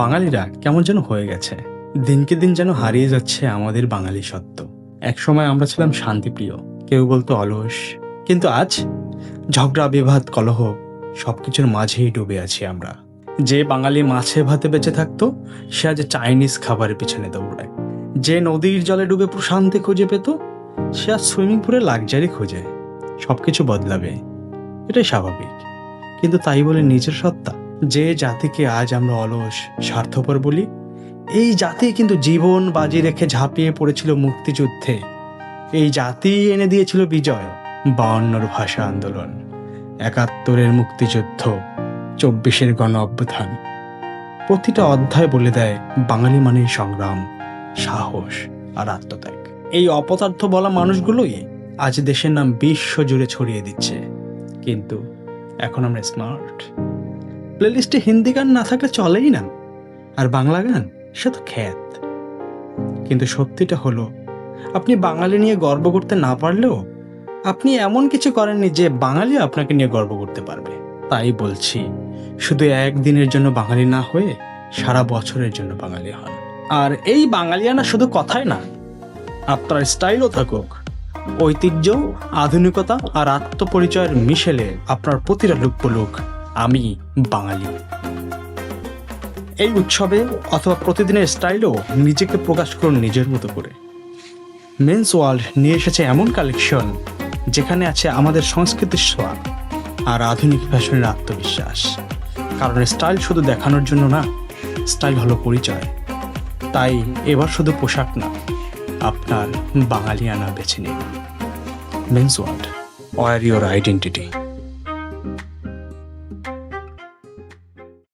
বাঙালিরা কেমন যেন হয়ে গেছে, দিনকে দিন যেন হারিয়ে যাচ্ছে আমাদের বাঙালি সত্ত্ব। একসময় আমরা ছিলাম শান্তিপ্রিয়, কেউ বলতো অলস, কিন্তু আজ ঝগড়া, বিবাদ, কলহ সবকিছুর মাঝেই ডুবে আছি আমরা। যে বাঙালি মাছে ভাতে বেঁচে থাকতো সে আজ চাইনিজ খাবারের পিছনে দৌড়ায়। যে নদীর জলে ডুবে প্রশান্তি খুঁজে পেত সে আজ সুইমিং পুলে লাক্সারি খোঁজে। সবকিছু বদলাবে, এটাই স্বাভাবিক, কিন্তু তাই বলে নিজের সত্তা? যে জাতিকে আজ আমরা অলস, স্বার্থপর বলি, এই জাতি কিন্তু জীবন বাজি রেখে ঝাঁপিয়ে পড়েছিল মুক্তিযুদ্ধে। এই জাতি এনে দিয়েছিল বিজয়, 52-র ভাষা আন্দোলন, 71-এর মুক্তিযুদ্ধ, 24-এর গণ অভ্যুত্থান। প্রতিটা অধ্যায় বলে দেয় বাঙালি মানেই সংগ্রাম, সাহস আর আত্মত্যাগ। এই অপদার্থ বলা মানুষগুলোই আজ দেশের নাম বিশ্ব জুড়ে ছড়িয়ে দিচ্ছে। কিন্তু এখন আমরা স্মার্ট, প্লেলিস্টে হিন্দি গান না থাকলে চলেই না, আর বাংলা গান সে তো খ্যাত। কিন্তু সত্যিটা হলো, আপনি বাঙালি নিয়ে গর্ব করতে না পারলেও আপনি এমন কিছু করেননি যে বাঙালি আপনাকে নিয়ে গর্ব করতে পারবে। তাই বলছি, শুধু একদিনের জন্য বাঙালি না হয়ে সারা বছরের জন্য বাঙালি হন। আর এই বাঙালিয়ানা শুধু কথায় না, আপনার স্টাইলও থাকুক। ঐতিহ্য, আধুনিকতা আর আত্মপরিচয়ের মিশেলে আপনার প্রতিটা লুক বলুক, আমি বাঙালি। এই উৎসবে অথবা প্রতিদিনের স্টাইলেও নিজেকে প্রকাশ করুন নিজের মতো করে। মেন্স ওয়ার্ল্ড নিয়ে এসেছে এমন কালেকশন যেখানে আছে আমাদের সংস্কৃতির ছোঁয়া আর আধুনিক ফ্যাশনের আত্মবিশ্বাস। কারণ স্টাইল শুধু দেখানোর জন্য না, স্টাইল হলো পরিচয়। তাই এবার শুধু পোশাক না, আপনার বাঙালিয়ানা বেছে নিন। Men's world, wear your identity.